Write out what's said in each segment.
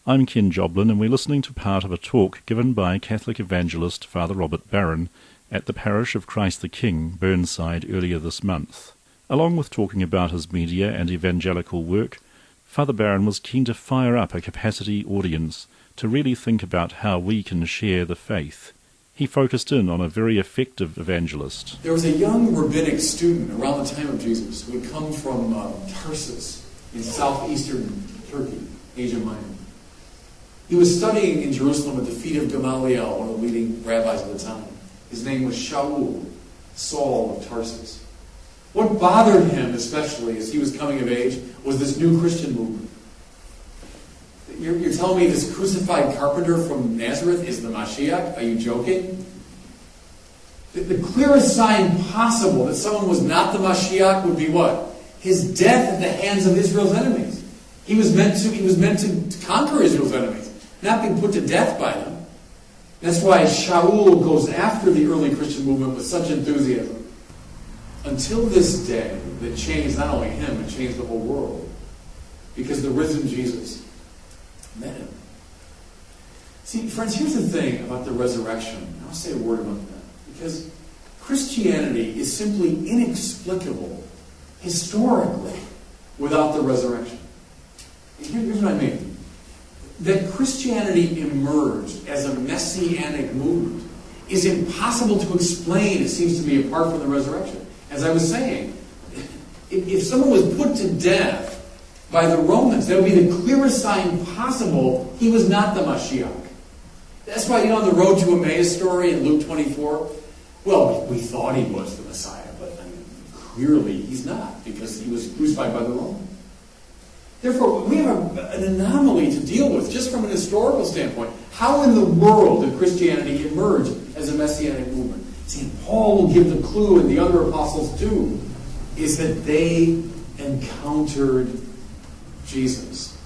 I'm Ken Joblin, and we're listening to part of a talk given by Catholic evangelist Father Robert Barron at the parish of Christ the King, Burnside, earlier this month. Along with talking about his media and evangelical work, Father Barron was keen to fire up a capacity audience to really think about how we can share the faith. He focused in on a very effective evangelist. There was a young rabbinic student around the time of Jesus who had come from Tarsus in southeastern Turkey, Asia Minor. He was studying in Jerusalem at the feet of Gamaliel, one of the leading rabbis of the time. His name was Shaul, Saul of Tarsus. What bothered him especially as he was coming of age was this new Christian movement. You're telling me this crucified carpenter from Nazareth is the Mashiach? Are you joking? The clearest sign possible that someone was not the Mashiach would be what? His death at the hands of Israel's enemies. He was meant to conquer Israel's enemies, not be put to death by them. That's why Shaul goes after the early Christian movement with such enthusiasm. Until this day, that changed not only him, it changed the whole world. Because the risen Jesus met him. See, friends, here's the thing about the resurrection. I'll say a word about that. Because Christianity is simply inexplicable, historically, without the resurrection. Here's what I mean. That Christianity emerged as a messianic movement is impossible to explain, it seems to me, apart from the resurrection. As I was saying, if someone was put to death by the Romans, that would be the clearest sign possible he was not the Mashiach. That's why, on the road to Emmaus story in Luke 24, well, we thought he was the Messiah, but clearly he's not, because he was crucified by the Romans. Therefore, we have an anomaly to deal with, just from an historical standpoint. How in the world did Christianity emerge as a messianic movement? See, Paul will give the clue, and the other apostles do, is that they encountered Jesus.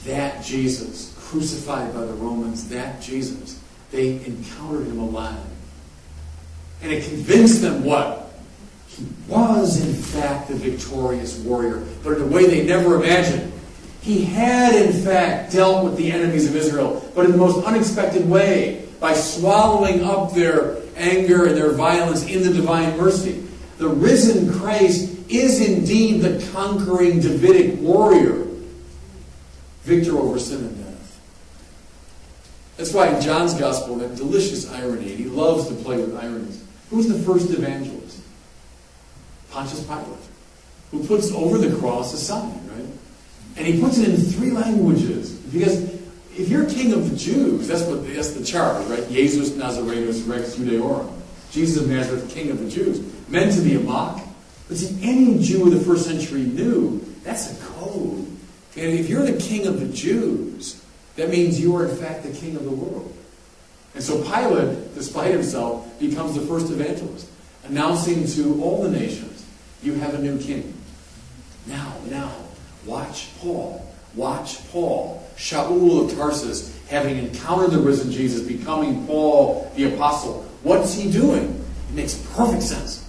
That Jesus, crucified by the Romans, that Jesus, they encountered him alive. And it convinced them what? He was, in fact, the victorious warrior, but in a way they never imagined. He had, in fact, dealt with the enemies of Israel, but in the most unexpected way, by swallowing up their anger and their violence in the divine mercy. The risen Christ is indeed the conquering Davidic warrior, victor over sin and death. That's why in John's Gospel, that delicious irony, and he loves to play with ironies. Who's the first evangelist? Pontius Pilate, who puts over the cross a sign, right? And he puts it in 3 languages. Because if you're king of the Jews, that's the charge, right? Jesus Nazarenus Rex Judaeorum. Jesus of Nazareth, king of the Jews. Meant to be a mock. But see, any Jew of the first century knew that's a code. And if you're the king of the Jews, that means you are in fact the king of the world. And so Pilate, despite himself, becomes the first evangelist, announcing to all the nations, you have a new king. Now, watch Paul. Watch Paul. Shaul of Tarsus, having encountered the risen Jesus, becoming Paul the apostle. What's he doing? It makes perfect sense.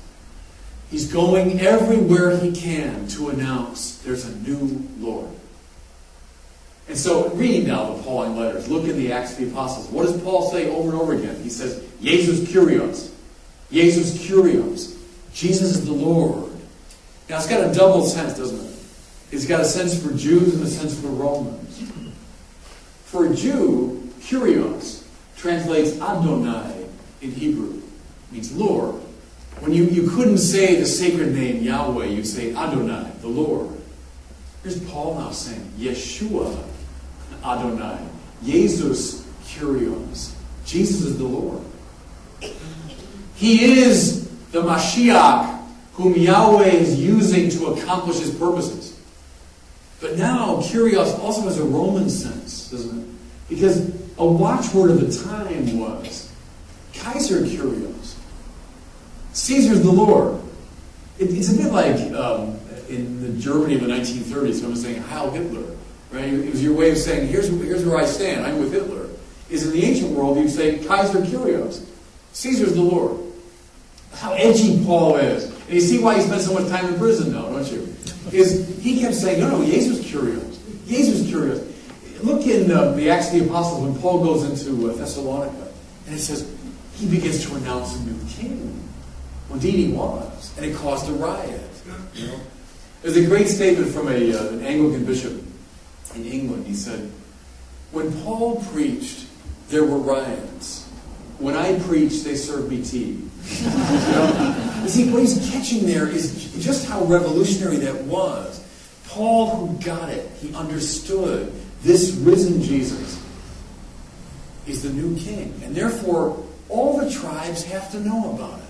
He's going everywhere he can to announce there's a new Lord. And so, reading now the Pauline letters, look in the Acts of the Apostles. What does Paul say over and over again? He says, Jesus Kyrios. Jesus Kyrios. Jesus is the Lord. Now, it's got a double sense, doesn't it? It's got a sense for Jews and a sense for Romans. For a Jew, Kyrios translates Adonai in Hebrew. It means Lord. When you couldn't say the sacred name Yahweh, you'd say Adonai, the Lord. Here's Paul now saying, Yeshua Adonai. Jesus Kyrios. Jesus is the Lord. He is the Mashiach whom Yahweh is using to accomplish his purposes. But now, Kyrios also has a Roman sense, doesn't it? Because a watchword of the time was Kaiser Kyrios. Caesar's the Lord. It's a bit like in the Germany of the 1930s, someone saying Heil Hitler. Right? It was your way of saying, here's where I stand, I'm with Hitler. Is in the ancient world, you'd say Kaiser Kyrios. Caesar's the Lord. How edgy Paul is. And you see why he spent so much time in prison now, don't you? Is he kept saying, no, Jesus Kyrios. Jesus Kyrios. Look in the Acts of the Apostles when Paul goes into Thessalonica, and it says he begins to announce a new king. Well, indeed he was, and it caused a riot. You know? There's a great statement from an Anglican bishop in England. He said, when Paul preached, there were riots. When I preached, they served me tea. You know? You see, what he's catching there is just how revolutionary that was. Paul, who got it, he understood this risen Jesus is the new king. And therefore, all the tribes have to know about it.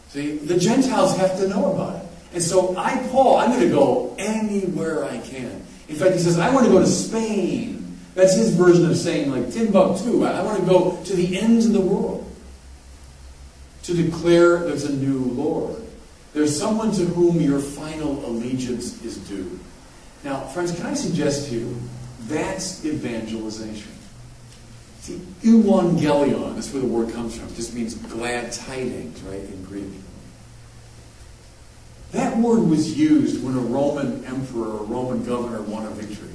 See, the Gentiles have to know about it. And so Paul, I'm going to go anywhere I can. In fact, he says, I want to go to Spain. That's his version of saying, like, Timbuktu. I want to go to the ends of the world to declare there's a new Lord. There's someone to whom your final allegiance is due. Now, friends, can I suggest to you, that's evangelization. See, euangelion, that's where the word comes from. It just means glad tidings, right, in Greek. That word was used when a Roman emperor or Roman governor won a victory.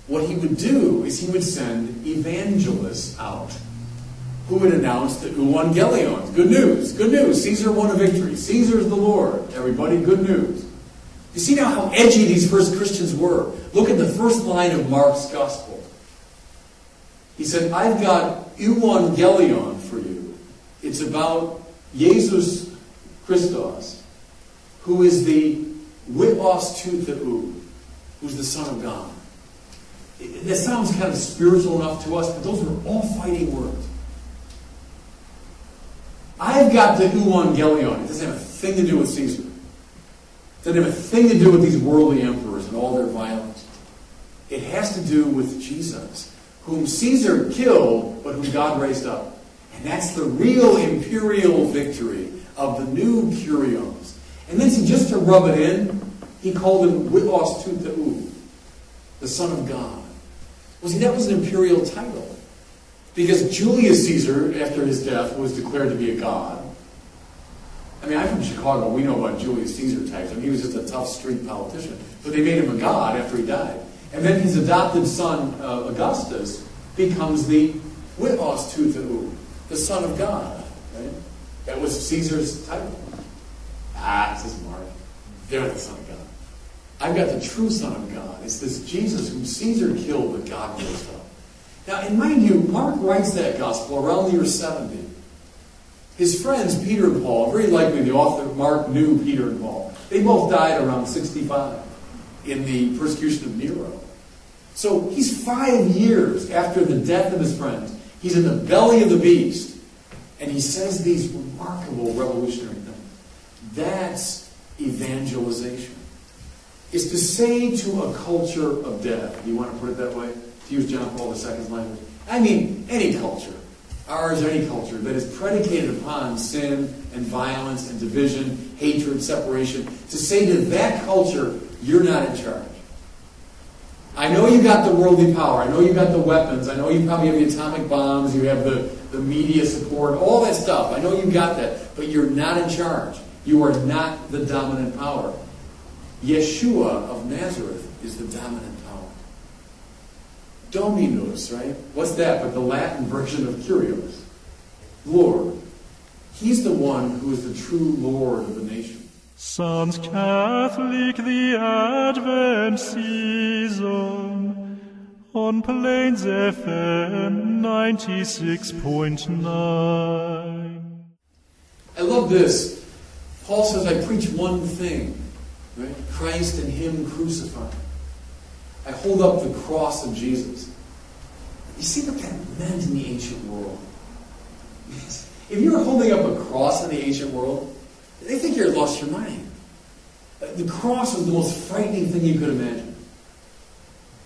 What he would do is he would send evangelists out who would announce the euangelion. Good news, good news. Caesar won a victory. Caesar's the Lord. Everybody, good news. You see now how edgy these first Christians were. Look at the first line of Mark's Gospel. He said, I've got euangelion for you. It's about Jesus Christos, who is the huios tou theou, who's the Son of God. That sounds kind of spiritual enough to us, but those are all fighting words. I've got the euangelion. It doesn't have a thing to do with Caesar. It doesn't have a thing to do with these worldly emperors and all their violence. It has to do with Jesus, whom Caesar killed, but whom God raised up. And that's the real imperial victory of the new Kyrios. And then, just to rub it in, he called him huios tou theou, the Son of God. Well, see, that was an imperial title. Because Julius Caesar, after his death, was declared to be a god. I mean, I'm from Chicago. We know about Julius Caesar types. I mean, he was just a tough street politician. But they made him a god after he died. And then his adopted son, Augustus, becomes the huios tou theou, the Son of God. Right? That was Caesar's title. Says Mark. They're the Son of God. I've got the true Son of God. It's this Jesus whom Caesar killed, but God raised up. Now, and mind you, Mark writes that gospel around the year 70. His friends, Peter and Paul, very likely the author, Mark, knew Peter and Paul. They both died around 65 in the persecution of Nero. So he's 5 years after the death of his friends. He's in the belly of the beast. And he says these remarkable revolutionary things. That's evangelization. It's to say to a culture of death, you want to put it that way? To use John Paul II's language. I mean, any culture, ours or any culture, that is predicated upon sin and violence and division, hatred, separation, to say to that culture, you're not in charge. I know you got the worldly power. I know you got the weapons. I know you probably have the atomic bombs. You have the media support, all that stuff. I know you got that. But you're not in charge. You are not the dominant power. Yeshua of Nazareth is the dominant power. Dominus, right? What's that but the Latin version of Kyrios? Lord. He's the one who is the true Lord of the nation. Sounds Catholic, the Advent season, on Plains FM 96.9. I love this. Paul says, I preach one thing, right? Christ and Him crucified. I hold up the cross of Jesus. You see what that meant in the ancient world? If you were holding up a cross in the ancient world, they think you'd lost your mind. The cross was the most frightening thing you could imagine.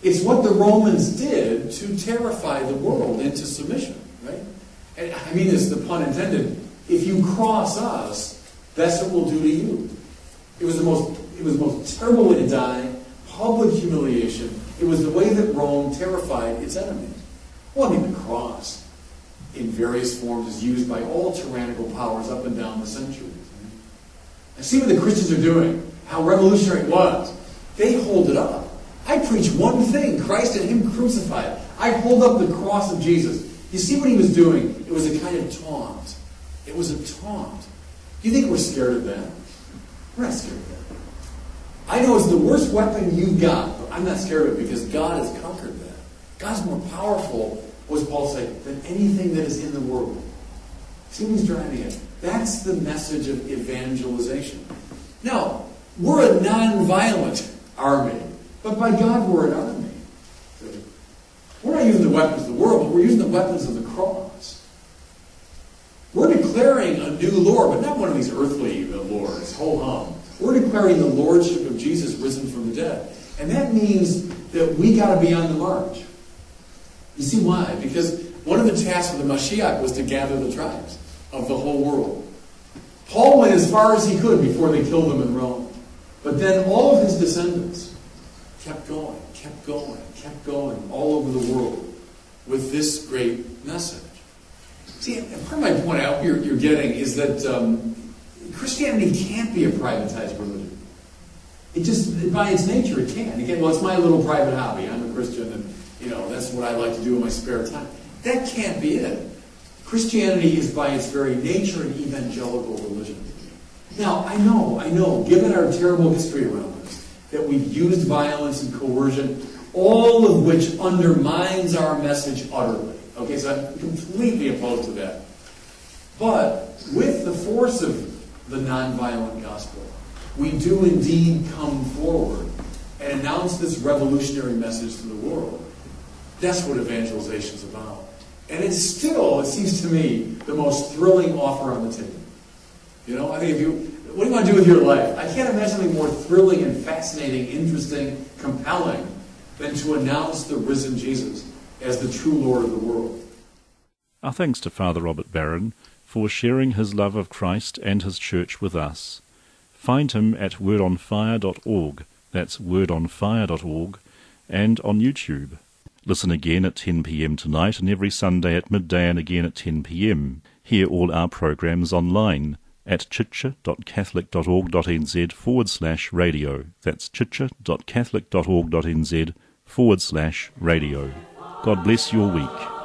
It's what the Romans did to terrify the world into submission, right? And I mean this, the pun intended. If you cross us, that's what we'll do to you. It was the most terrible way to die. Public humiliation. It was the way that Rome terrified its enemies. Well, I mean, the cross, in various forms, is used by all tyrannical powers up and down the centuries. And see what the Christians are doing, how revolutionary it was. They hold it up. I preach one thing, Christ and Him crucified. I hold up the cross of Jesus. You see what He was doing? It was a kind of taunt. It was a taunt. Do you think we're scared of that? We're not scared of that. I know it's the worst weapon you've got, but I'm not scared of it because God has conquered that. God's more powerful, what does Paul say, than anything that is in the world. See what he's driving at? That's the message of evangelization. Now, we're a non-violent army, but by God we're an army. We're not using the weapons of the world, but we're using the weapons of the cross. We're declaring a new Lord, but not one of these earthly lords, ho-hum. We're declaring the lordship of Jesus risen from the dead. And that means that we got to be on the march. You see why? Because one of the tasks of the Mashiach was to gather the tribes of the whole world. Paul went as far as he could before they killed him in Rome. But then all of his descendants kept going all over the world with this great message. See, and part of my point I hope you're getting is that Christianity can't be a privatized religion. It just, by its nature, it can't. Again, well, it's my little private hobby. I'm a Christian, and that's what I like to do in my spare time. That can't be it. Christianity is by its very nature an evangelical religion. Now, I know, given our terrible history around us, that we've used violence and coercion, all of which undermines our message utterly. Okay, so I'm completely opposed to that. But with the force of the nonviolent gospel, we do indeed come forward and announce this revolutionary message to the world. That's what evangelization is about. And it's still, it seems to me, the most thrilling offer on the table. I think what do you want to do with your life? I can't imagine something more thrilling and fascinating, interesting, compelling than to announce the risen Jesus as the true Lord of the world. Our thanks to Father Robert Barron for sharing his love of Christ and his church with us. Find him at wordonfire.org, that's wordonfire.org, and on YouTube. Listen again at 10 p.m. tonight and every Sunday at midday and again at 10 p.m. Hear all our programs online at chicha.catholic.org.nz/radio. That's chicha.catholic.org.nz/radio. God bless your week.